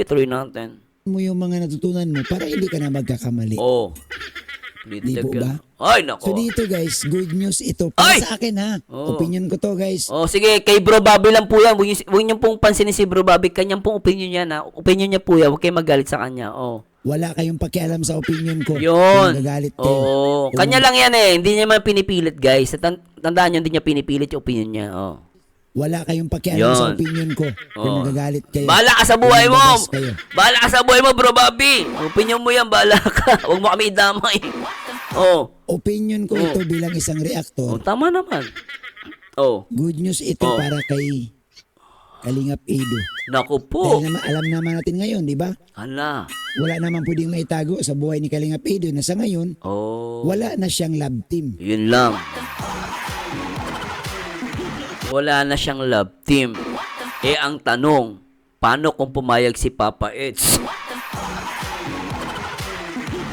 Ituloy natin. Mo yung mga natutunan mo para hindi ka na magkakamali. Oo. Di po ba? Ay, nako. So dito guys, good news ito. Para Ay! sa akin ha. Oo. Opinion ko to guys. Oh, sige, kay Bro Bobby lang po yan. Huwag niyo pong pansinin si Bro Bobby. Kanyang pong opinion niya na. Opinion niya po yan. Huwag kayong magalit sa kanya. Oh. Wala kayong pakialam sa opinion ko. Yun. Nagagalit kayo. Oo. Kanya lang yan eh. Hindi niya man pinipilit, guys. Tandaan niyo, hindi niya pinipilit yung opinion niya. Oh. Wala kayong pakialam sa Yun. opinion ko. Kung nagagalit kayo. Bahala ka sa buhay mo. Lumabas kayo. Bahala ka sa buhay mo, Bro Bobby. Opinion mo yan, bahala ka. Huwag mo kami idamay. Oh. Opinion ko ito bilang isang Oh, reactor. tama naman. Oh. Good news ito para kay Kalingap Edu. Naku po. Dahil naman, alam naman natin ngayon, di ba? Hala. Wala naman pwedeng maitago sa buhay ni Kalingap Edu na sa ngayon, Oh. wala na siyang love team. Yun lang. Wala na siyang love team. Eh, ang tanong, paano kung pumayag si Papa Eds?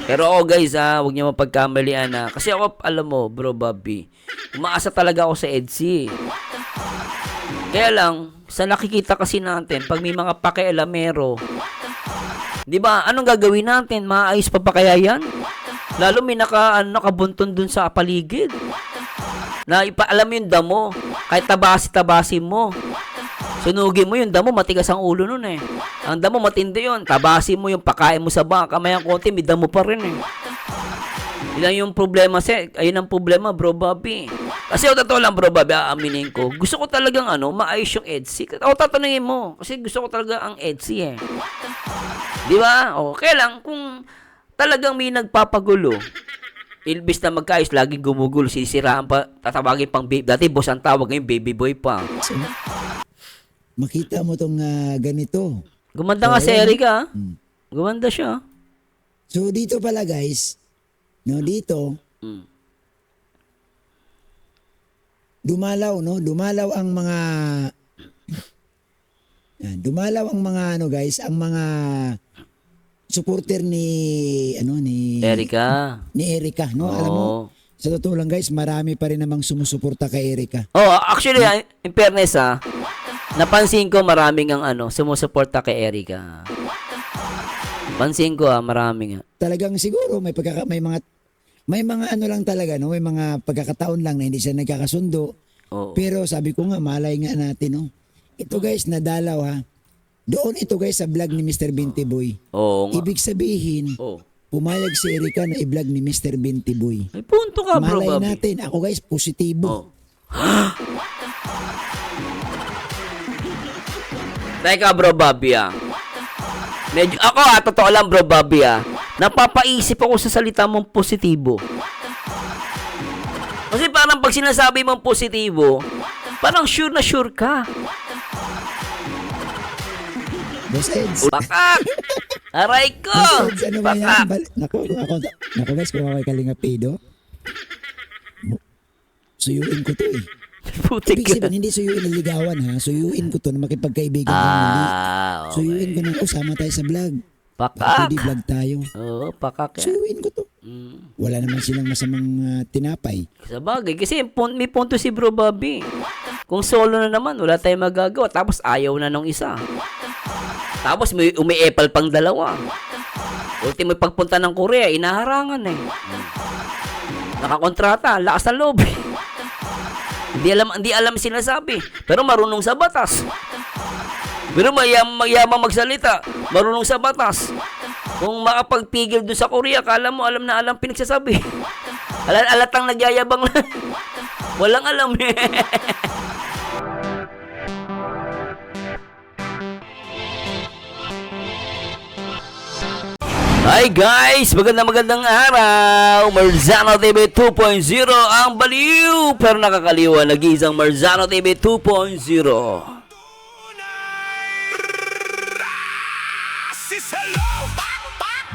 Pero ako guys huwag niyo mapagkamalian kasi ako, alam mo, Bro Bobby, umaasa talaga ako sa Edsy. Kaya lang, sa nakikita kasi natin, pag may mga pakialamero, di ba, anong gagawin natin? Maayos pa kaya yan? Lalo may nakabunton dun sa paligid. Na ipaalam mo yung damo, kahit tabasi-tabasi mo. Sunugin mo yung damo, matigas ang ulo nun eh. Ang damo matindi yun. Tabasin mo yung pakain mo sa baka, mayang konti, may damo pa rin eh. Ilan yung problema ayun ang problema, Bro Bobby. Kasi totoo lang, Bro Bobby, aaminin ko. Gusto ko talagang maayos yung Edsy. Tatanungin mo. Kasi gusto ko talaga ang Edsy eh. Di ba? Kaya lang, kung talagang may nagpapagulo, ilbis na magkaayos, laging gumugulo, sisiraan pa, tatawagin pang baby. Dati boss ang tawag, ngayon baby boy pa. So, makita mo tong ganito. Gumanda nga si Erica. Gumanda siya. So dito pala guys, dito, dumalaw ang mga guys, ang mga supporter ni Erica. Erica, no? Alam mo, sa totoo lang guys, marami pa rin namang sumusuporta kay Erica. Actually, in fairness napansin ko maraming ang sumusuporta kay Erica. Pansin ko maraming Talagang siguro may mga lang talaga, no? May mga pagkakataon lang na hindi siya nagkakasundo. Pero sabi ko nga, malay nga natin, no? Ito guys, nadalaw ha. Doon ito guys sa vlog ni Mr. Binti Boy. Ibig sabihin, pumayag si Erica na i-vlog ni Mr. Binti Boy. May punto ka, Bro Malay Bobby. natin, ako guys, positibo. Teka, Bro Bobby Medyo, ako totoo lang, Bro Bobby napapaisip ako sa salita mong positibo. Kasi parang pag sinasabi mong positibo, parang sure na sure ka. Boss Eds. Bakak! Aray ko! Boss Eds, ano ba yan? Bakak! Naku guys, kung ako kay Kalingap Edu, suyuin ko to eh. Putik Ibig sabihin, hindi suyuin na ligawan ha. Suyuin ko to na makipagkaibigan ko. Okay. Suyuin ko na, sama tayo sa vlog. Pakak! Pwede vlog tayo. Oo, pakak. Suyuin ko to. Wala naman silang masamang tinapay. Sa bagay, kasi may punto si Bro Bobby. Kung solo na naman, wala tayong magagawa. Tapos ayaw na nung isa. Tapos may umi-epal pang dalawa. Ultimo pagpunta ng Korea, inaharangan eh. Nakakontrata, lakas ng loob. Hindi alam sinasabi, pero marunong sa batas. Pero mayamang magsalita, marunong sa batas. Kung makapagpigil doon sa Korea, kala mo alam na alam pinagsasabi. Alatang nagyayabang lang. Walang alam eh. Hi guys! Magandang araw! Marzano TV 2.0 ang baliw pero nakakaliwa. Nag-iisang Marzano TV 2.0.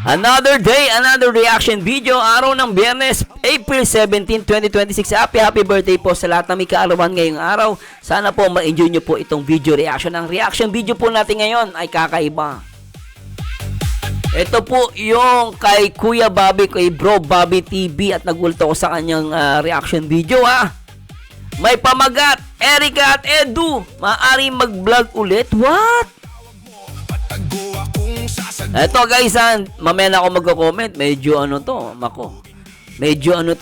Another day, another reaction video. Araw ng Biyernes, April 17, 2026. Happy birthday po sa lahat na may kaarawan ngayong araw. Sana po ma-enjoy nyo po itong video reaction. Ang reaction video po natin ngayon ay kakaiba. Ito po yung kay Kuya Bobby, kay Bro Bobby TV at nagulto ko sa kanyang reaction video May pamagat, Erica at Edu, maaaring mag-vlog ulit? What? Patago akong Eto guys, mamaya na ako magko-comment. Medyo ano to,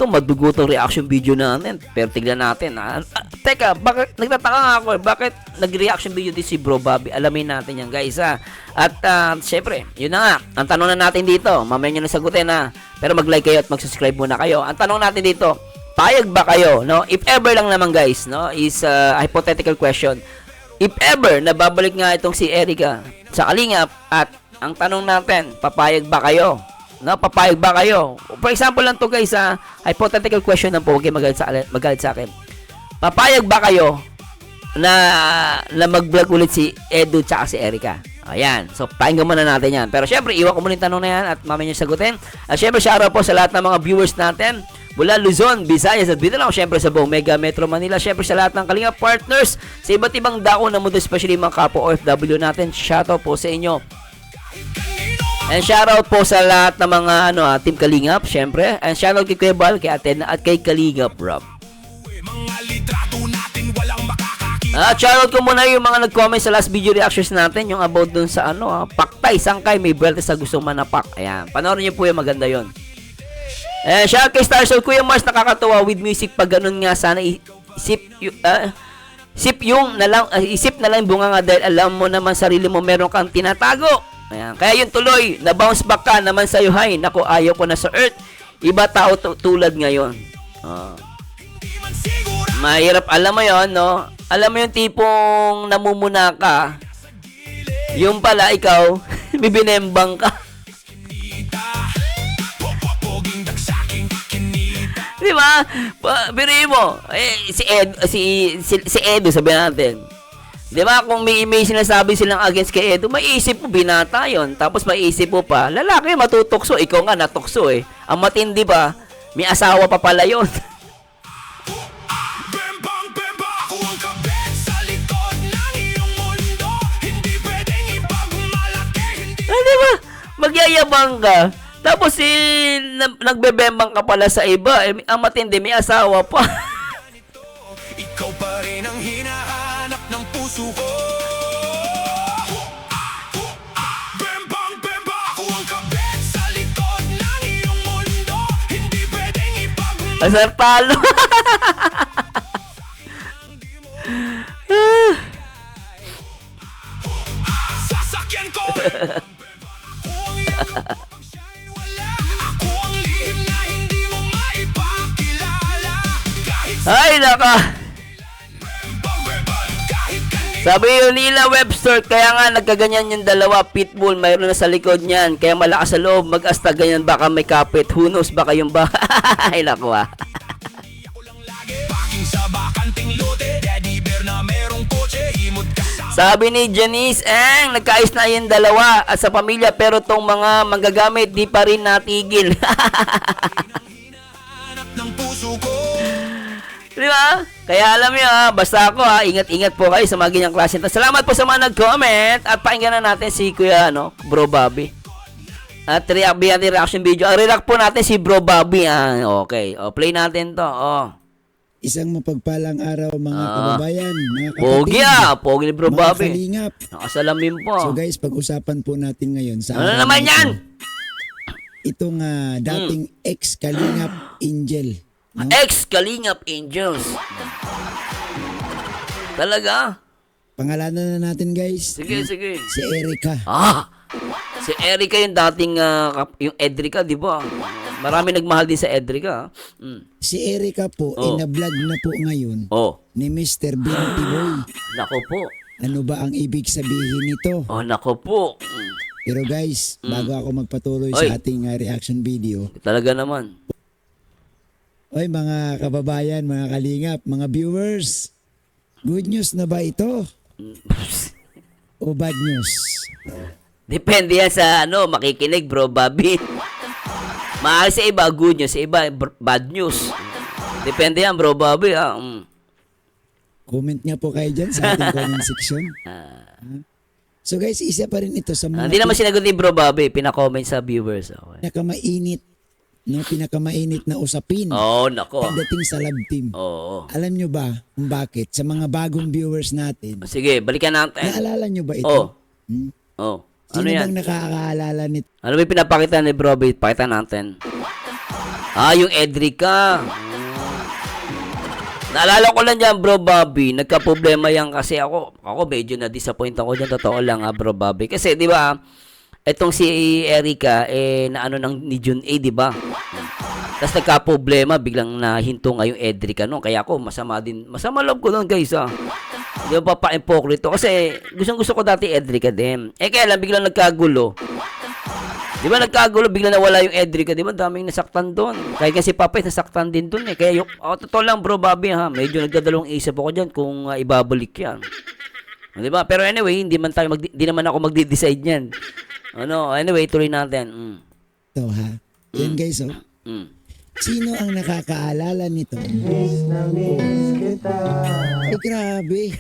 madugo tong reaction video natin. Pero tignan natin. Teka, bakit, nagtataka nga ako, bakit nag-reaction video din si Bro Bobby? Alamin natin yan guys At syempre, yun na nga. Ang tanong na natin dito, mamaya nyo nasagutin pero mag-like kayo at mag-subscribe muna kayo. Ang tanong natin dito, payag ba kayo? No? If ever lang naman guys, no, is a hypothetical question. If ever, nababalik nga itong si Erica sa Kalingap at ang tanong natin, papayag ba kayo? No, papayag ba kayo? For example lang to guys, hypothetical question lang po, huwag kayo magalit sa akin. Papayag ba kayo na mag-vlog ulit si Edu tsaka si Erica? Ayan. So, pakinggan muna natin yan. Pero syempre, iwan ko muna yung tanong na yan at mamaya nyo sagutin. At syempre, shoutout po sa lahat ng mga viewers natin mula Luzon, Visayas at Mindanao. Syempre sa buong Mega Metro Manila. Syempre sa lahat ng Kalingap partners sa iba't ibang dako na mundo, especially mga kapo OFW natin. Shoutout po sa inyo. And shoutout po sa lahat ng mga Team Kalingap, syempre. And shoutout kay Kuya Bal, kay Aten at kay Kalingap Rob. Shoutout ko muna yung mga nag-comment sa last video reactions natin, yung about dun sa paktay, sangkay, may belt sa gustong manapak. Ayan, panoorin niyo po yung maganda yon. And shoutout kay Star Soul, Kuya Mars, nakakatawa with music. Pag ganun nga, sana isip na lang bunga nga dahil alam mo naman sarili mo meron kang tinatago. Ayan. Kaya yung tuloy, na-bounce back ka naman sa'yo, hay. Naku, ayaw ko na sa earth. Iba tao tulad ngayon. Mahirap, alam mo yon, no? Alam mo yung tipong namumuna ka, yung pala ikaw, bibinembang ka. Di ba? Biriin mo. Si Edu, sabihin natin. Di ba, kung may sinasabi silang against kay Edu, maiisip mo, binata yun. Tapos maiisip mo pa, lalaki, matutokso. Ikaw nga, natokso eh. Ang matindi ba, may asawa pa pala yun. Di ba? Magyayabang ka. Tapos nagbebembang ka pala sa iba. Ang matindi, may asawa pa. Ikaw pa rin ang hinahanap ng puso ko. Bembang, bemba, ako ang kabit sa likod ng iyong mundo. Hindi pwedeng ipagmamahal. Asar talo. Sasakyan ko. Ako ang lihim na hindi mo maipakilala. Ay, naka. Sabi yun nila Webster, kaya nga nagkaganyan yung dalawa, pitbull, mayroon na sa likod niyan, kaya malakas sa loob, mag-asta ganyan, baka may kapit, who knows, baka yung ba, ay naku Sabi ni Janice, nagkaayos na yung dalawa at sa pamilya, pero tong mga manggagamit, di pa rin natigil. ng puso ko. Di ba? Kaya alam niyo basta ako ingat-ingat po kayo sa mga ganyang klase. Salamat po sa mga nag-comment at pakinggan na natin si Kuya Bro Bobby. At reaction video. React po natin si Bro Bobby. Okay. Play natin to. Isang mapagpalang araw mga kababayan, mga kapatid. Pogi Pogi ni Bro Bobby. Mga Kalingap. Nakasalamin po. So guys, pag-usapan po natin ngayon sa ano naman yan? Itong dating ex-Kalingap Angel. No? Ex-Kalingap Angels. Talaga? Pangalanan na natin guys. Sige. Si Erica. Si Erica yung dating, yung Edrica, di ba? Marami nagmahal din sa Edrica. Si Erica po, ina-vlog na po ngayon ni Mr. Binti Boy. Nako po. Ano ba ang ibig sabihin nito? Nako po. Pero guys, bago ako magpatuloy sa ating reaction video. Talaga naman. Oy mga kababayan, mga kalingap, mga viewers. Good news na ba ito? O bad news? Depende yan sa makikinig Bro Bobby. Mahal sa iba, good news. Sa iba, bad news. Depende yan Bro Bobby. Comment nga po kayo dyan sa ating comment section. So guys, isa pa rin ito sa mga... Hindi naman sinagot ni Bro Bobby. Pinaka-comment sa viewers. Okay. Pinakamainit na usapin. Nako. Pagdating sa love team. Alam nyo ba kung bakit? Sa mga bagong viewers natin. Sige, balikan natin. Naalala nyo ba ito? Sino Ano yan? bang nakakaalala nito? Ano ba yung pinapakita ni Bro Bobby? Pakita natin. Yung Edrica. Naalala ko lang dyan, Bro Bobby, nagka-problema yan kasi ako medyo na-disappoint ako dyan, totoo lang Bro Bobby. Kasi, di ba, etong si Erica, na ano ni June A, di ba? Tapos nagka-problema, biglang nahinto nga yung Edrica, no? Kaya ako, masama loob ko doon, guys, Di ba pa-impokrito? Kasi, gusto ko dati Edrica din. Kaya lang, biglang nagkagulo. Di ba nagkagulo, bigla nawala yung Edrica, di ba? Daming nasaktan doon. Kaya kasi Papay, nasaktan din doon eh. Kaya totoo lang Bro Bobby medyo nagdadalawang isip ako dyan kung ibabalik yan. Di ba? Pero anyway, hindi naman ako magde-decide yan. Anyway, tuloy natin. Ito ha. Yan guys, Sino ang nakakaalala nito? Ay, grabe.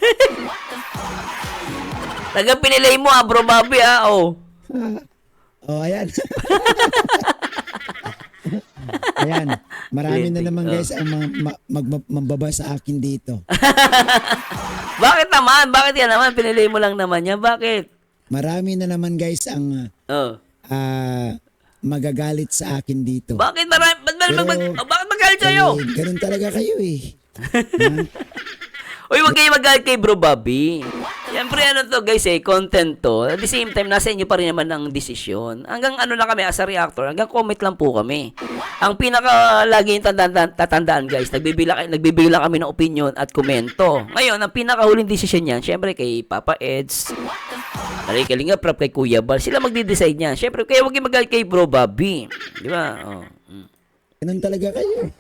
Taga pinilay mo Bro Bobby Ayan. Ayan. Marami na naman guys ang mambaba sa akin dito. Bakit naman? Bakit yan naman? Pinilay mo lang naman yan. Bakit? Marami na naman guys ang magagalit sa akin dito. Bakit marami? Bakit magalit kayo? Ganun talaga kayo eh. Uy, wag kayo magalit kay Bro Bobby. Siyempre, to guys content to. At the same time, nasa inyo pa rin naman ang desisyon. Hanggang lang kami as a reactor, hanggang comment lang po kami. Ang pinaka lagi yung tatandaan guys, nagbibigay lang kami ng opinion at komento. Ngayon, ang pinakahuling desisyon niyan, siyempre kay Papa Eds, kay Kalinga Prab, kay Kuya Bal, sila magde-decide niyan. Siyempre, kaya wag kayo magalit kay Bro Bobby. Di ba? Ganun talaga kayo.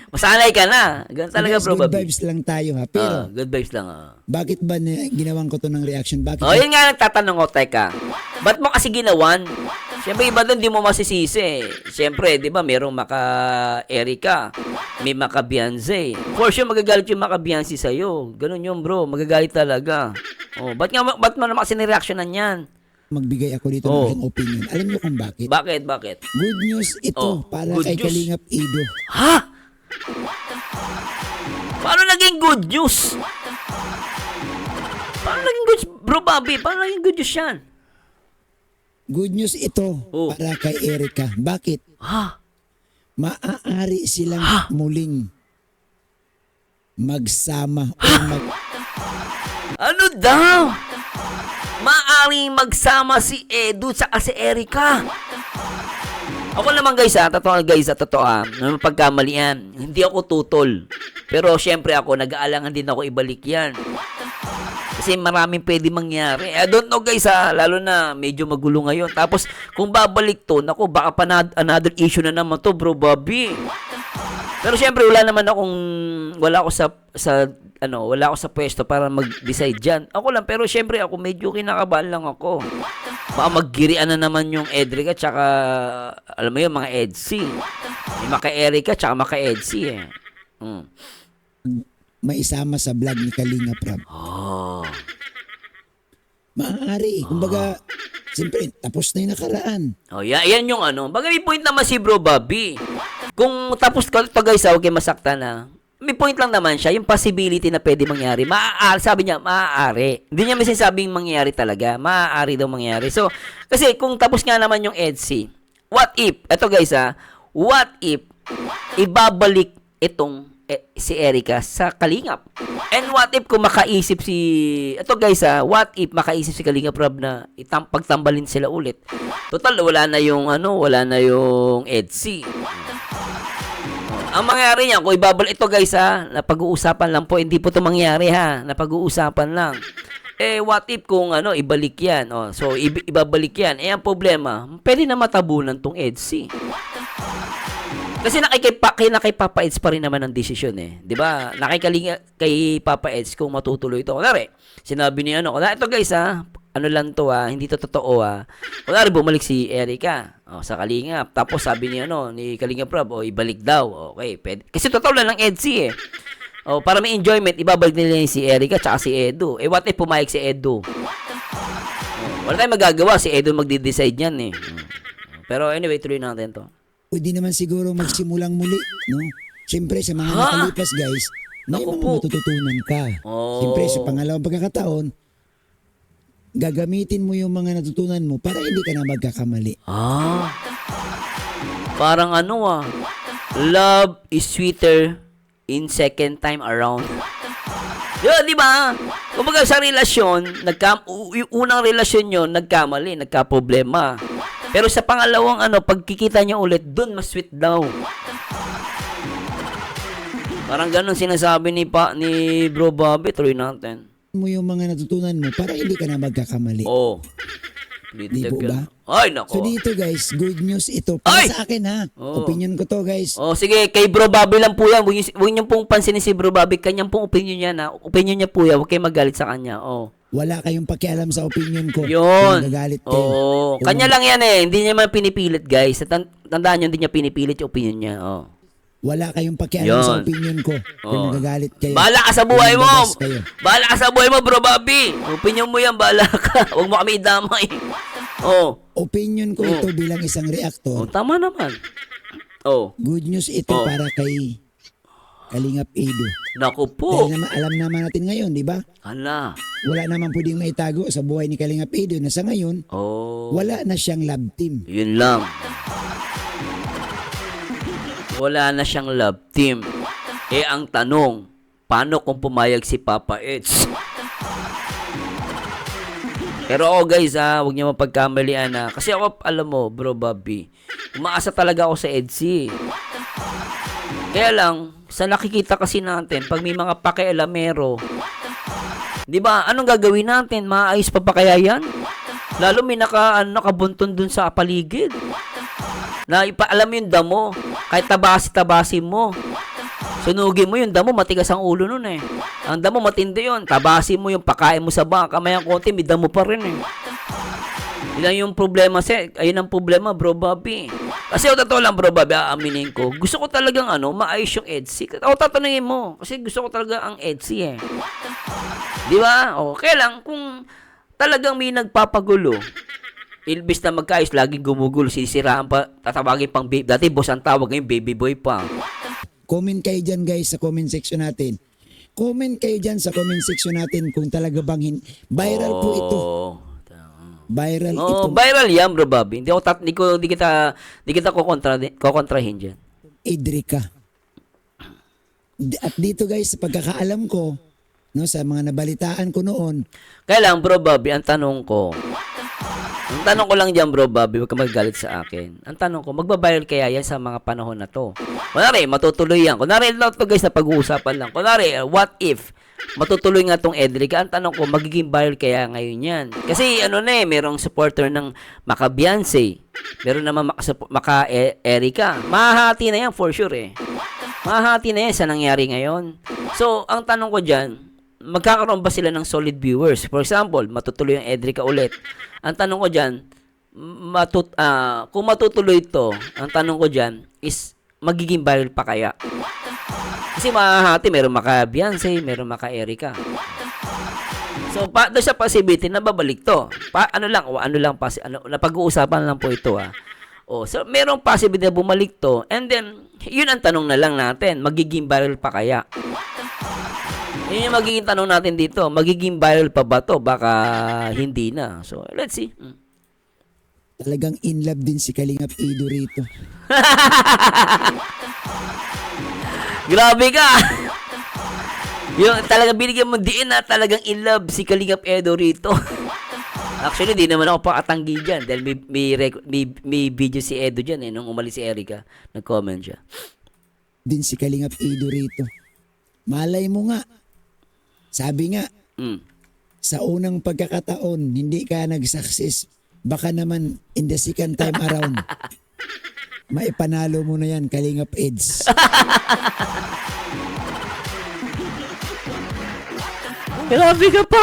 Masanay ka na. Ganun talaga, Bro Good Bobby. vibes lang tayo ha. Pero, Good vibes lang. bakit ba ginawan ko to ng reaction? Bakit? Yun nga nagtatanong ko, teka. Ba't mo kasi ginawan? Siyempre, iba doon, di mo masisisi. Siyempre, di ba, merong Erica, may Beyonce. For sure, magagalit yung Beyonce sa'yo. Ganun yun, bro. Magagalit talaga. Ba't mo naman kasi nireactionan yan? Magbigay ako dito ng aking opinion. Alam niyo kung bakit? Bakit? Good news ito para good kay news. Kalingap Edo. Ha? Paano naging good news? Paano naging good news? Bro Bobby, paano naging good news yan? Good news ito para kay Erica. Bakit? Maaari silang muling magsama o Ano daw? Maaring magsama si Edu sa si Erica. Ako naman guys totoo pagkamalian. Hindi ako tutol. Pero syempre ako, nag-aalangan din ako ibalik yan. Kasi maraming pwede mangyari. I don't know guys lalo na medyo magulo ngayon. Tapos kung babalik to, naku, baka pa another issue na naman to, Bro Bobby. Pero syempre wala ako sa pwesto para mag-decide diyan. Ako lang, pero syempre ako medyo kinakabahan lang ako. Baka maggirian na naman yung Edrica tsaka alam mo yung mga Edsy. May Erica tsaka Edsy eh. maisama sa vlog ni Kalinga Prab. Maaari. Kumbaga, siyempre, tapos na yung nakaraan. Yan yung Baga may point naman si Bro Bobby. Kung tapos ka ito guys, huwag kayo masaktan na. May point lang naman siya, yung possibility na pwede mangyari. Maaari, sabi niya, maaari. Hindi niya masasabing mangyari talaga. Maaari daw mangyari. So, kasi kung tapos nga naman yung Edsy, what if, eto guys what if, ibabalik itong si Erica sa Kalingap? And what if kung makaisip eto guys what if makaisip si Kalingap Rob na pagtambalin sila ulit? Total, wala na yung Edsy. Ang mangyari niya, kung ibabalik ito guys napag-uusapan lang po, hindi po ito mangyari napag-uusapan lang. What if kung ibalik yan? So, ibabalik yan. Ang problema, pwede na matabunan tong Edsy. Kasi kay Papa Eds pa rin naman ang desisyon eh. 'Di ba? Kay Papa Eds kung matutuloy ito. Kunwari, sinabi niya ito guys lang to hindi to totoo Kunwari bumalik si Erica sa Kalingap. Tapos sabi niya ni Kalingap Rob, ibalik daw. Okay, pwede. Kasi totoo lang ng Edsy eh. Para may enjoyment, ibabalik nila si Erica tsaka si Edu. What if pumayag si Edu? Wala tayong magagawa, si Edu magde-decide niyan eh. Pero anyway, tuloy natin to. Pwede naman siguro magsimulang muli, no? Siyempre, sa mga nakalipas, guys, may Naku mga po. matututunan ka. Siyempre, sa pangalawang pagkakataon, gagamitin mo yung mga natutunan mo para hindi ka na magkakamali. Ah, parang ano love is sweeter in second time around. Di ba? Kumbaga sa relasyon, yung unang relasyon nyo, nagkamali, nagka-problema. Pero sa pangalawang pagkikita nyo ulit, dun mas sweet daw. Parang ganun sinasabi ni Bro Bobby, tuloy natin. Mo yung mga natutunan mo para hindi ka na magkakamali. Oo. Di po ba? Ay, nako. So dito guys, good news ito. Para Ay! sa akin ha. Oo. Opinion ko to guys. Oh, sige, kay Bro Bobby lang po yan. Huwag niyo pong pansinin si Bro Bobby. Kanyang pong opinion niya na. Opinion niya po yan. Huwag kayong magalit sa kanya. Oh. Wala kayong pakialam sa opinion ko. Yun. Kung nagagalit kayo. Oo. Kung- Kanya lang yan eh. Hindi niya man pinipilit, guys. Tandaan niyo, hindi niya pinipilit yung opinion niya. Oh. Wala kayong pakialam sa Yun. opinion ko. Kung Oo. nagagalit kayo. Bahala ka sa buhay Kung mo. nababas kayo. Bahala ka sa buhay mo, Bro Bobby. Opinion mo yan, bahala ka. Huwag mo kami idamay. Oh. Opinion ko ito bilang isang Oh, reactor. tama naman. Oh. Good news ito Oo. para kay Kalingap Edo. Naku po. Dahil naman, alam naman natin ngayon, di ba? Hala. Wala naman pwedeng maitago sa buhay ni Kalingap Edo na sa ngayon, Oh. wala na siyang love team. Yun lang. Wala na siyang love team. Eh ang tanong, paano kung pumayag si Papa Eds? Pero guys huwag niyo mapagkamalian kasi ako, alam mo, Bro Bobby, umaasa talaga ako sa Edsy. Kaya lang, sa nakikita kasi natin, pag may mga pakialamero, di ba, anong gagawin natin? Maayos pa ba kaya yan? Lalo may nakabunton dun sa paligid. Na ipaalam mo yung damo, kahit tabasi-tabasi mo. Sunugin mo yung damo, matigas ang ulo nun eh. Ang damo matindi yun, tabasi mo yung pakain mo sa baka, kamaya konti, may damo pa rin eh. Ilan yung problema ayun ang problema, Bro Bobby. Kasi totoo lang, Bro Bobby, aaminin ko, gusto ko talagang maayos yung Edsy. Tatanungin mo, kasi gusto ko talaga ang Edsy eh. Di ba? Kaya lang, kung talagang may nagpapagulo, ilbis na magkaayos, laging gumugulo, sisiraan pa, tatawagin pang baby. Dati boss ang tawag, ngayon baby boy pa. Comment kayo dyan guys sa comment section natin. Comment kayo dyan sa comment section natin kung talaga bang viral po ito. Viral ito. Viral yan, Bro Bobby. Di kita kokontrahin dyan. Idrika. At dito guys, sa pagkakaalam ko, no, sa mga nabalitaan ko noon, Kaya lang, Bro Bobby, ang tanong ko lang dyan, Bro Bobby, huwag ka magagalit sa akin. Ang tanong ko, magbabiral kaya yan sa mga panahon na to? Kunwari, matutuloy yan. Kunwari, lang to guys, na pag-uusapan lang. Kunwari, what if matutuloy nga tong Edrica? Ang tanong ko, magiging viral kaya ngayon yan? Kasi merong supporter ng Maka Beyonce. Meron naman Maka Erika. Mahahati na yan for sure eh. Mahahati na yan sa nangyari ngayon. So, ang tanong ko dyan, magkakaroon ba sila ng solid viewers? For example, matutuloy yung Edrica ulit. Ang tanong ko dyan, kung matutuloy ito, ang tanong ko dyan is, magiging viral pa kaya? Kasi mahahati, meron Maka Beyonce, meron Maka Erika. So, doon sa possibility na babalik to. Napag-uusapan lang po ito so, merong possibility na bumalik to. And then, yun ang tanong na lang natin, magiging viral pa kaya? Yun yung magiging tanong natin dito. Magiging viral pa ba to? Baka hindi na. So, let's see. talagang in love din si Kalingap Edo rito. Grabe ka! Yung talagang binigyan mo diin na talagang in love si Kalingap Edo rito. Actually, di naman ako pakatanggi dyan. Dahil may video si Edo dyan nung umalis si Erica. Nag-comment siya. Din si Kalingap Edo rito. Malay mo nga. Sabi nga, sa unang pagkakataon, hindi ka nag-success. Baka naman in the second time around, maipanalo mo na yan, Kalingap Eds. Grabe ka pa.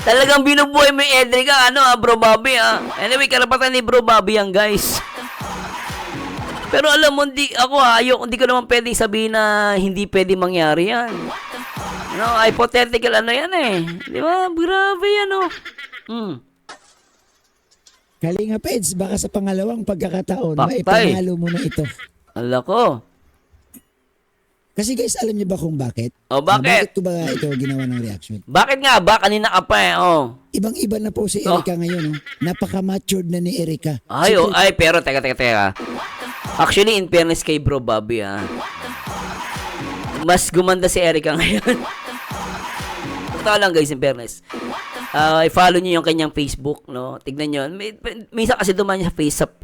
Talagang binubuhay mo yung Edrica, Bro Bobby, Anyway, karapatan ni Bro Bobby yan, guys. Pero alam mo, hindi ko naman pwedeng sabihin na hindi pwedeng mangyari yan. Hypothetical yan Di ba? Grabe yan, Kalingap Eds, baka sa pangalawang pagkakataon, Paktay. maipanalo mo na ito. Ala ko. Kasi guys, alam niyo ba kung bakit? Oh, bakit? Bakit ko ba ito ginawa ng reaction? Bakit nga ba? Kanina ka pa eh. Oh. Ibang-iba na po si Erica ngayon. Oh. Napaka-matured na ni Erica. Ay, oh, ay, pero teka. Actually, in fairness kay Bro Bobby, mas gumanda si Erica ngayon. Totoo lang guys, in fairness. I-follow niyo yung kanyang Facebook, no? Tignan niyo. Minsan kasi dumaan niya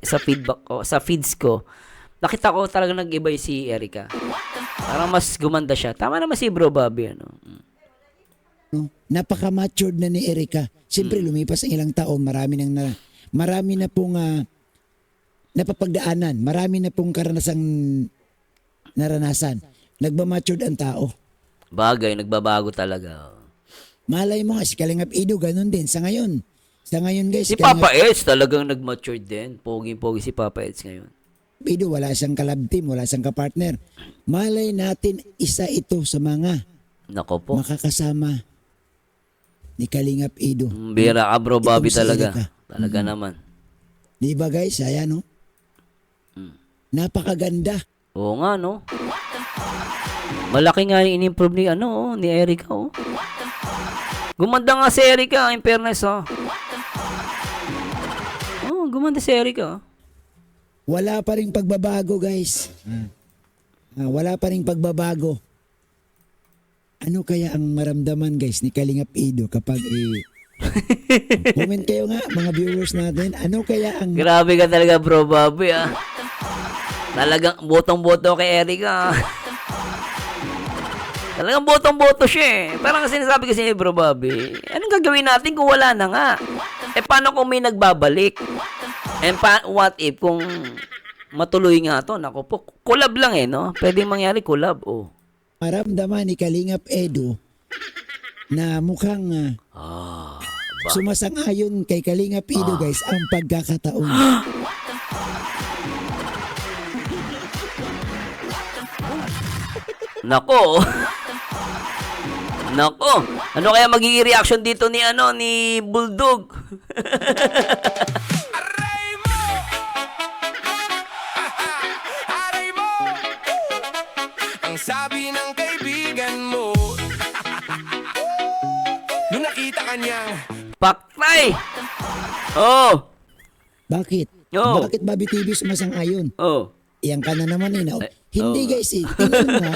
sa feedback ko, sa feeds ko. Nakita ko talaga nag-iba yung si Erica. Parang mas gumanda siya. Tama naman si Bro Bobby, ano? No? Napaka-matured na ni Erica. Siyempre, lumipas ang ilang taon, marami na pong napapagdaanan. Marami na pong naranasan. Nagmamatured ang tao. Bagay, nagbabago talaga. Malay mo nga, si Kalingap Ido, ganun din. Sa ngayon guys, Si Papa Eds talagang nag-mature din. Pogi-pogi si Papa Eds ngayon. Ido, wala siyang kalab team, wala siyang kapartner. Malay natin, isa ito sa mga Nako po. makakasama ni Kalingap Ido. Bira ka Bro Bobby Itong si talaga. Erica. Talaga naman. Di ba guys, ayan no? Napakaganda. Oo nga, no? Malaki nga yung in-improve ni, ni Erica, oh. Gumanda nga si Erica, in fairness, oh. Oh, gumanda si Erica, oh. Wala pa ring pagbabago guys. Wala pa ring pagbabago. Ano kaya ang maramdaman guys ni Kalingap Ido kapag comment kayo nga mga viewers natin. Ano kaya ang Grabe ka talaga, Bro Bobby, ah. Talagang botong-boto kay Erica, ah. Talagang botong-boto siya, eh. Parang sinasabi kasi ni Bro Bobby, anong gagawin natin kung wala na nga? Paano kung may nagbabalik? And what if kung matuloy nga to? Nako po, collab lang no? Pwedeng mangyari collab, oh. maramdaman ni Kalingap Edo na mukhang sumasang-ayon kay Kalingap Ido guys ang pagkakataon. Nako. Nako. Ano kaya magiging reaction dito ni Bulldog? Aray mo! Aray mo! Ang sabi ng kaibigan mo nung nakita kanyang Paktay. Oh. Bakit? Oh. Bakit Bobby TV sumasang-ayon? Oh. Iyan ka na naman eh. No? Hindi guys eh. Tingnan mo ha.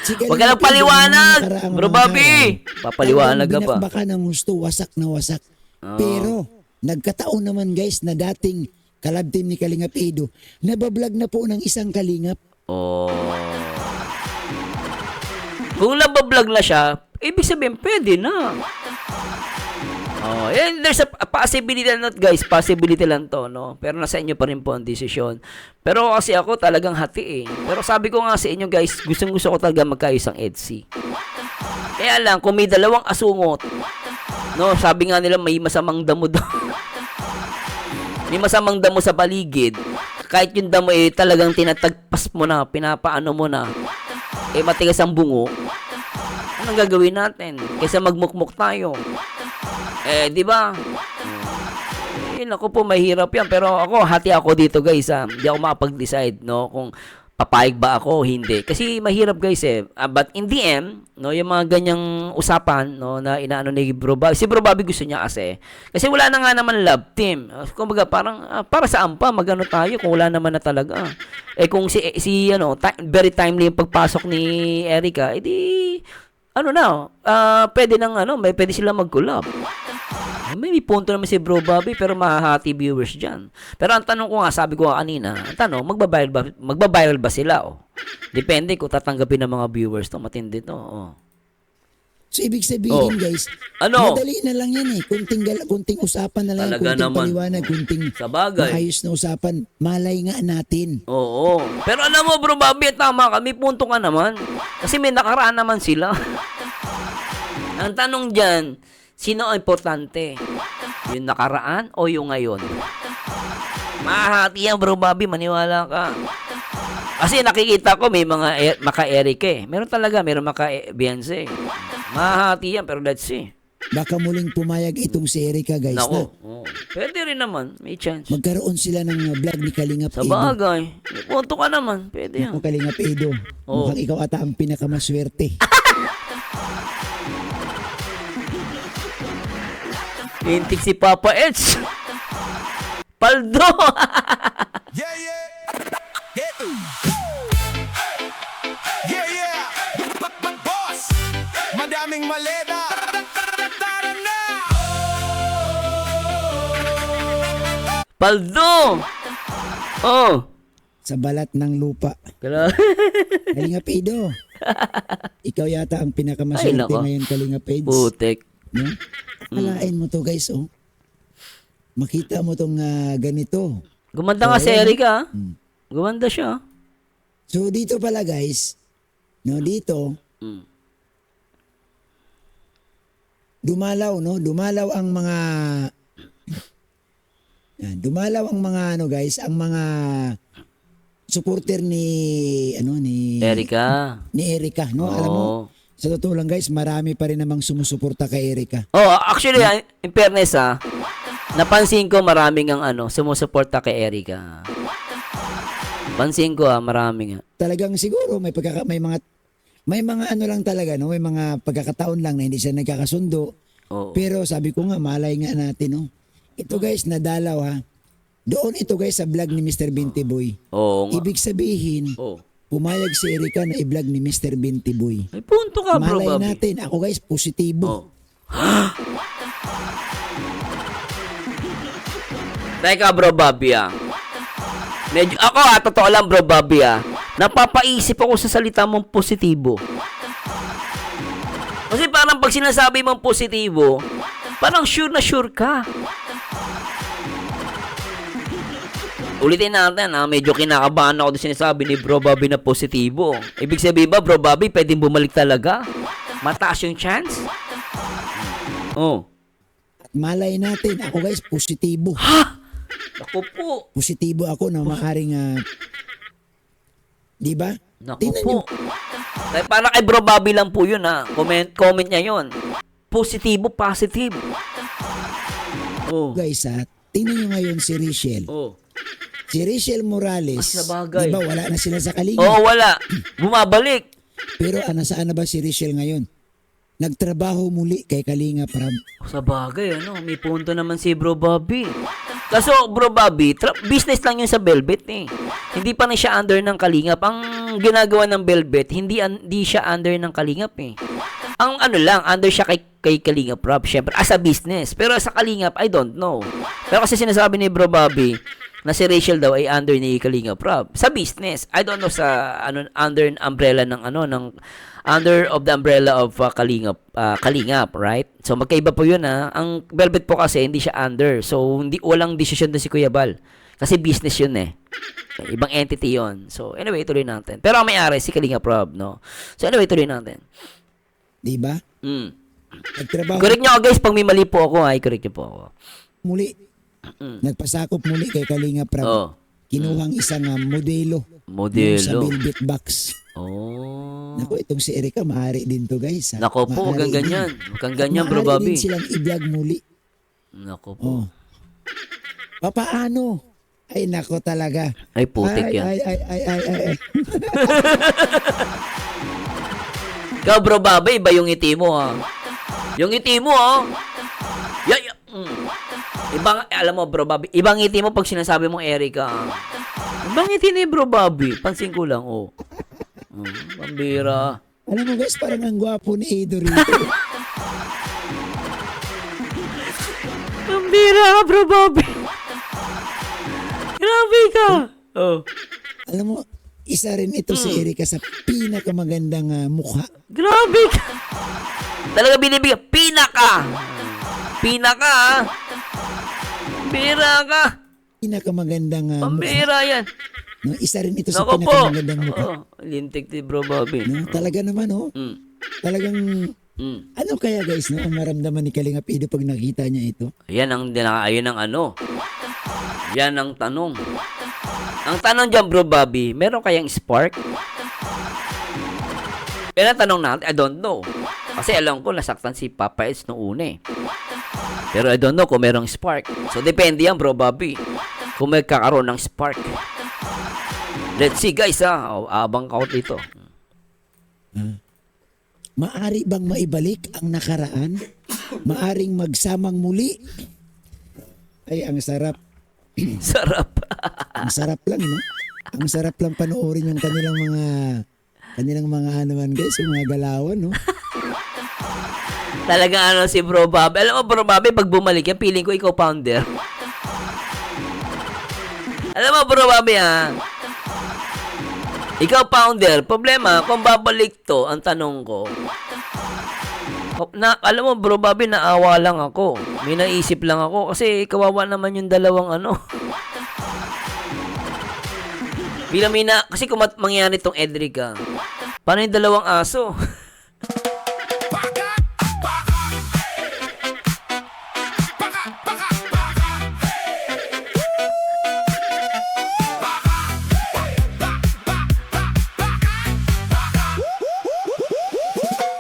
Si Huwag ka lang paliwanag, Bro Bobby. Papaliwanag ka pa. Binakbaka ng gusto, wasak na wasak. Pero, nagkataon naman guys na dating kalab team ni Kalingap Edo, nabablog na po ng isang Kalingap. Oh. Kung nabablog na siya, ibig sabihin, pwede na. Oh, there's a possibility lang, guys. Possibility lang to, no? Pero nasa inyo pa rin po ang desisyon. Pero kasi ako talagang hati, eh. Pero sabi ko nga sa inyo, guys, gustong-gusto ko talaga magkaisang EDSI. Kaya lang, kung may dalawang asungot, no? Sabi nga nila, may masamang damo daw. May masamang damo sa paligid. Kahit yung damo, talagang tinatagpas mo na, pinapaano mo na. Matigas ang bungo. Anong gagawin natin? Kaysa magmukmuk tayo. Di ba? Naku po, mahirap yan. Pero ako, hati ako dito, guys. Hindi ako makapag-decide, no? Kung papayag ba ako o hindi. Kasi mahirap, guys, eh. But in the end, no, yung mga ganyang usapan, no, na inaano ni Bro Bobby. Si Bro Bobby gusto niya kasi. Kasi wala na nga naman love team. Kumbaga, parang, para saan pa? Magano tayo kung wala naman na talaga. Kung very timely yung pagpasok ni Erica, edi, pwede pwede sila mag-collab. May punto naman si Bro Bobby pero mahahati viewers dyan. Pero ang tanong ko nga, sabi ko kanina, magbabiral ba sila? Oh? Depende kung tatanggapin ng mga viewers to, matindi to. Oh. So ibig sabihin guys, madali na lang yan eh. Kunting usapan na lang, talaga kunting naman. Paliwanag, kunting maayos na usapan, malay nga natin. Oo. Pero alam mo Bro Bobby, tama ka, may punto ka naman. Kasi may nakaraan naman sila. Ang tanong dyan, sino ang importante? Yung nakaraan o yung ngayon? Mahati yan, Bro Bobby. Maniwala ka. Kasi nakikita ko may mga maka-Eric eh. Meron maka-Beyonce. Mahati yan, pero let's see. Baka muling pumayag itong si Erica guys Nako. na Pwede rin naman. May chance. Magkaroon sila ng vlog ni Kalingap Sa Edo. bagay. May punto ka naman. Pwede yan. Ako Kalingap Edo. Oo. Mukhang ikaw ata ang pinakamaswerte. Lintik si Papa Eds. Paldo. Yeah, yeah. Yeah. Yeah, yeah. Boss. Madaming maleta. Tara na. Paldo. Oh. Sa balat ng lupa. Grabe. Kalingap Edo. Ikaw yata ang Ay, pinakamaswerte nako. ngayon, Kalingap Eds. Putek. No? Alain mo to guys, oh. Makita mo tong ganito. Gumanda nga si Erica. Gumanda siya. So dito pala guys, no, dito, Mm. dumalaw, no? Dumalaw ang mga dumalaw ang mga ano guys, ang mga supporter ni Erica. ni Erica, no? Alam mo, Oo. sa totoo lang guys, marami pa rin namang sumusuporta kay Erica. Oh, actually, in fairness napansin ko maraming ang sumusuporta kay Erica. Pansin ko maraming. Talagang siguro may mga ano lang talaga, no? May mga pagkakataon lang na hindi siya nagkakasundo. Oo. Pero sabi ko nga, malay nga natin, no? Ito guys, nadalaw ha. Doon ito guys sa vlog ni Mr. Binti Boy. Oo nga. Ibig sabihin, Oo. pumayag si Erica na i-vlog ni Mr. Binti Boy. May punto ka, bro, Malay Bobby. natin, ako guys, positibo. Oh. Teka, bro, Bobby Medyo, ako totoo lang, bro, Bobby napapaisip ako sa salita mong positibo. Kasi parang pag sinasabi mong positibo, parang sure na sure ka. Ulitin natin, medyo kinakabahan ako doon sinasabi ni Bro Bobby na positibo. Ibig sabihin ba, Bro Bobby, pwedeng bumalik talaga? Mataas yung chance? Oh. At malay natin, ako guys, positibo. Naku po. Positibo ako na maaring, di ba? Naku Tingnan po. nyo. Kaya para kay Bro Bobby lang po yun Comment niya yun. Positibo, positive. Oh. Guys, tingnan nyo ngayon si Rachel. Oh. Si Rachel Morales, Mas nabagay. di ba wala na sila sa Kalinga? Oo, wala. Bumabalik. Pero nasaan na ba si Rachel ngayon? Nagtrabaho muli kay Kalinga Prab. Sa bagay, may punto naman si Bro Bobby. Kaso, Bro Bobby, business lang yun sa Velvet Hindi pa na siya under ng Kalingap. Ang ginagawa ng Velvet, hindi siya under ng Kalingap Ang under siya kay Kalingap Rob, syempre, as a business. Pero sa Kalingap, I don't know. Pero kasi sinasabi ni Bro Bobby, na si Rachel daw ay under ni Kalingap Rob. Sa business, I don't know sa under umbrella ng under of the umbrella of Kalingap, right? So magkaiba po 'yun Ang Velvet po kasi hindi siya under. So walang decision na si Kuya Bal. Kasi business 'yun Ibang entity 'yon. So anyway, tuloy natin. Pero ang may-ari si Kalingap Rob, no. So anyway, tuloy natin. Di ba? Nagtrabaho Correct niyo ako, guys, pag may mali po ako, correct niyo po ako. muli. Nagpasakop muli kay Kalinga Prab. Oh. Kinuhang isang modelo. Modelo. Yung sa Velvet Box. Oh. Naku, itong si Erica, maaari din to guys. Nako po, huwag kang Maaari ganyan. din. Huwag kang ganyan, Bro Maaari Bobby. din silang i-vlog muli. Nako po. Oh. Papaano? Ay, nako talaga. Ay, putik yan. Ay. Ikaw, Bro Bobby, iba yung ngiti mo, Yung ngiti mo, Ibang, alam mo, Bro Bobby, ibang ngiti mo pag sinasabi mong Erica. Ibang ngiti ni Bro Bobby. Pansin ko lang, pambira. Alam mo guys, parang ang gwapo ni Edo rito. Pambira ka, Bro Bobby. Grabe ka. Oh. Alam mo, isa rin ito si Erica sa pinakamagandang mukha. Grabe ka. Talaga binibigyan. Pinaka. Pambira ka. Pinakamagandang mukha. Pambira yan. No, isa rin ito sa Nako po. pinakamagandang mukha. Lintik ni Bro Bobby. No, talaga naman, Talagang, ano kaya guys, no, ang maramdaman ni Kalinga Edo pag nakita niya ito? Yan ang tanong. Ang tanong dyan, Bro Bobby, meron kayang spark? Yan ang tanong natin, I don't know. Kasi alam ko, nasaktan si Papa Eds noong una Pero I don't know kung merong spark. So, depende yan, bro, Bobby. Kung may kakaroon ng spark. Let's see, guys, ha. Abang ka ako dito. Maari bang maibalik ang nakaraan? Maaring magsamang muli? Ay, ang sarap. Sarap. Ang sarap lang, no? Ang sarap lang panoorin yung kanilang mga ano man, guys, yung mga galawan, no? Talaga ano si Bro Bobby. Alam mo, Bro Bobby, pag bumalik yan, feeling ko ikaw founder. Alam mo, Bro Bobby, ha? Ikaw founder. Problema, kung babalik to, ang tanong ko, alam mo, Bro Bobby, naawa lang ako. May naisip lang ako. Kasi kawawa naman yung dalawang ano. Kasi kung mangyari tong Edrica, paano yung dalawang aso? Baka, baka, baka, baka, baka,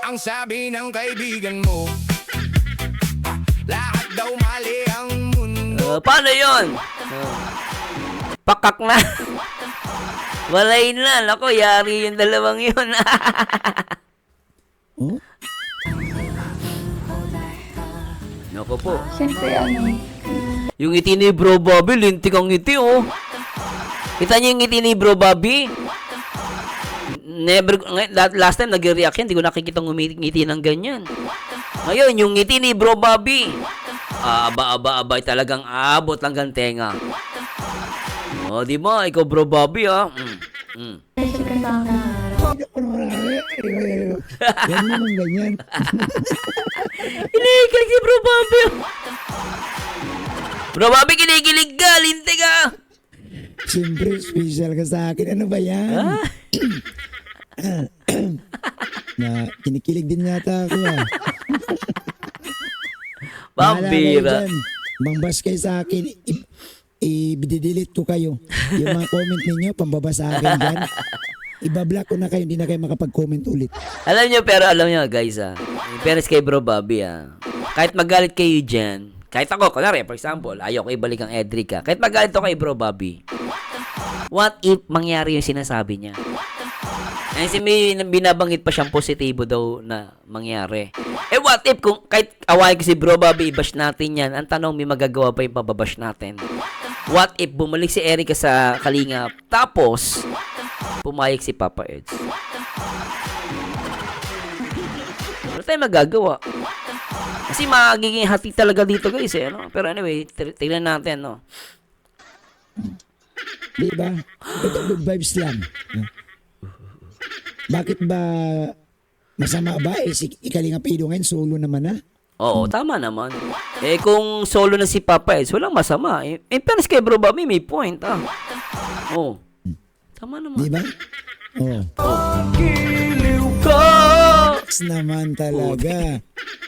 ang sabi ng kaibigan mo, lahat daw mali ang mundo. Paano yun? Pakak na. Walay na. Lako, yari yung dalawang yun. Oh? Nako po. Siyempre, Yung ngiti ni Bro Bobby, lintik ang ngiti, oh. Kita niyo yung ngiti ni Bro Bobby? Last time nag-react yan, hindi ko nakikita ngumiti ng ganyan. Ngayon, yung ngiti ni Bro Bobby, aba, talagang abot lang gantenga. O, di ba? Ikaw, Bro Bobby, ha? special ka sa akin. Yan naman ganyan. Kinikilig si Bro Bobby. Bro Bobby, kinikilig ka, lintik ka. Siyempre, special ka sa akin. Ano ba yan? Na kinikilig din yata ako, ah. Bahala kayo Pambira. dyan. Mangbas kayo sa akin. I-delete ko kayo. Yung mga comment ninyo, pambaba sa akin dyan. Ibablock ko na kayo, hindi na kayo makapag-comment ulit. Alam nyo, guys, ha. Pero kay Bro Bobby, ha. Kahit magalit kayo dyan, kahit ako, kunwari, for example, ayaw ko ibalik ang Edrica. Kahit magalit ako kay Bro Bobby, what if mangyari yung sinasabi niya? Kasi may binabanggit pa siyang positibo daw na mangyari. Eh what if kung kahit awayin ko si Bro Bobby, i-bash natin yan, ang tanong, may magagawa pa yung pababash natin. What if bumalik si Erica sa Kalingap, tapos pumayag si Papa Eds? Ano tayo magagawa? Kasi magiging hati talaga dito, guys, eh, no? Pero anyway, tignan natin, no? Di ba? Ito, good vibes lang. Bakit ba masama ba? Si Ikalinga Pido ngayon, solo naman na. Oo, tama naman. Eh, kung solo na si Papa Eds, walang masama. Eh, pero kay Bro Bobby, may point, ah. Oo. Tama naman. Di ba? Oh. Giliw ka! Naman talaga.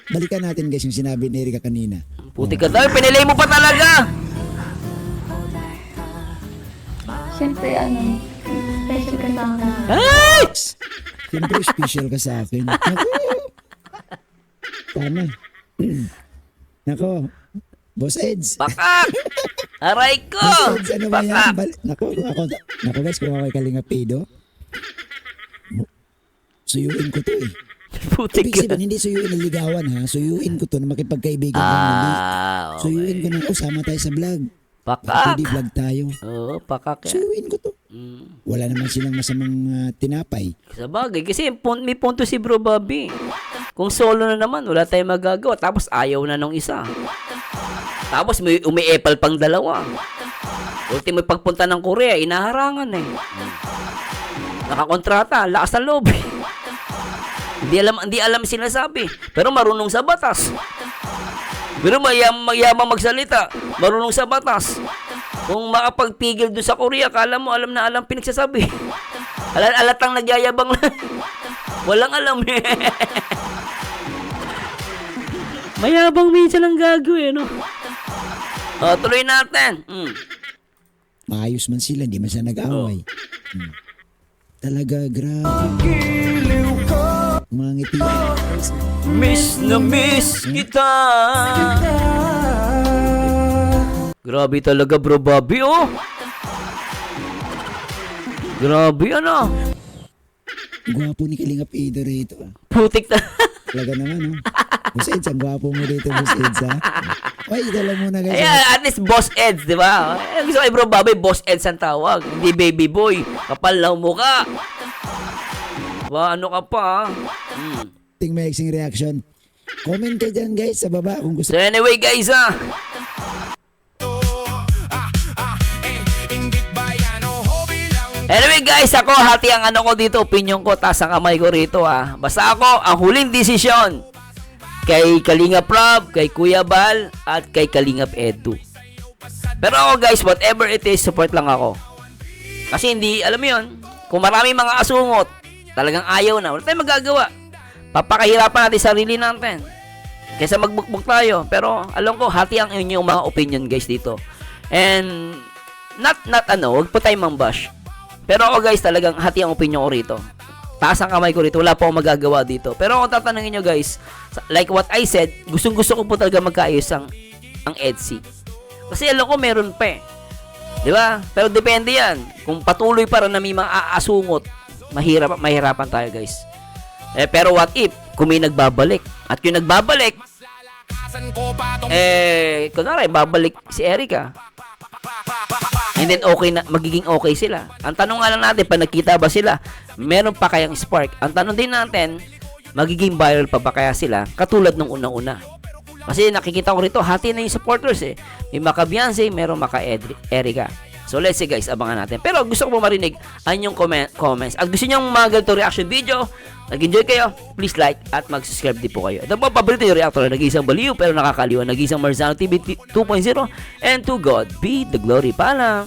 Balikan natin, guys, yung sinabi ni Erica kanina. Puti ka tayo, pinilay mo pa talaga! Siyempre, special ka sa akin. Ay! Siyempre, special ka sa akin. Naku! Tama. Nako, Boss Eds. Pakak! Aray ko! Boss Eds, ano ba yan? Pakak! Nako guys, kung ako kay Kalinga Pido, suyuin ko to eh. Puti Ibig ka. sabihin, hindi suyuin na ligawan ha. Suyuin ko to na makipagkaibigan ng muli. Okay. Suyuin ko na, sama tayo sa vlog. Pakak! Pwede vlog tayo. Oo, pakak yan. Suyuin ko to. Wala naman silang masamang tinapay. Sa bagay, kasi may punto si Bro Bobby. Kung solo na naman, wala tayong magagawa. Tapos ayaw na nung isa. Tapos may umiepal pang dalawa. Ultimo pagpunta ng Korea, inaharangan eh. Nakakontrata, lakas ng loob. Hindi alam sinasabi. Pero marunong sa batas. Pero mayamang magsalita, marunong sa batas. Kung makapagpigil dun sa Korea, kala mo alam na alam pinagsasabi. Alatang nagyayabang lang. Walang alam eh. Mayabang minsan ang gagawin, no? O, tuloy natin. Maayos man sila, hindi man sila nag-away. Talaga, grabe. Mga ngiti. Miss na miss kita. Grabe talaga bro Bobby oh. Grabe ano. Gwapo ni Kalingap Edo rito. Putik na. Talaga naman, no? Boss Eds, ang gwapo mo dito, Boss Eds, ha? Ay, dala muna guys. Ayan, at least Boss Eds, di ba? Gusto kay bro Bobby, Boss Eds ang tawag. Hindi baby boy. Kapal na mukha. Diba, ano ka pa ha? Ting mixing reaction. Comment kayo dyan, guys, sa baba kung gusto. So anyway guys Inggit ba yan o hobby lang? Anyway guys, ako hati ang ano ko dito, opinion ko, taas ang kamay ko rito Basta ako, ang huling desisyon kay Kalingap Rob, kay Kuya Bal, at kay Kalingap Edu. Pero ako guys, whatever it is, support lang ako. Kasi hindi, alam mo yun, kung marami mga asungot, talagang ayaw na, wala tayong magagawa. Papakahirapan natin sarili natin. Kaysa magbukbuk tayo. Pero alam ko, hati ang inyong mga opinion guys dito. And, wag po tayong mambash. Pero ako guys, talagang hati ang opinion ko rito. Taas ang kamay ko rito, wala po akong magagawa dito. Pero kung tatanungin nyo guys, like what I said, gustong-gusto ko po talaga magkaayos ang EDSI. Kasi alam ko meron pa eh. Di ba? Pero depende yan. Kung patuloy pa rin na may mga aasungot, mahirapan tayo guys. Pero what if, kung may nagbabalik? At yung nagbabalik, kunwari, babalik si Erica. And then okay na, magiging okay sila. Ang tanong nga lang natin, pag nagkita ba sila, meron pa kayang spark? Ang tanong din natin, magiging viral pa ba kaya sila? Katulad nung unang-una. Kasi nakikita ko rito, hati na yung supporters eh. May maka Beyonce, meron maka Erica. So let's see guys, abangan natin. Pero gusto ko po marinig ang inyong comments. At gusto nyo mga ganito reaction video, nag-enjoy kayo, please like at mag-subscribe din po kayo. Ito po, paborito yung reactor na nag-iisang baliw pero nakakaliwa, nag-iisang Marzano TV 2.0, and to God be the glory. Paalam!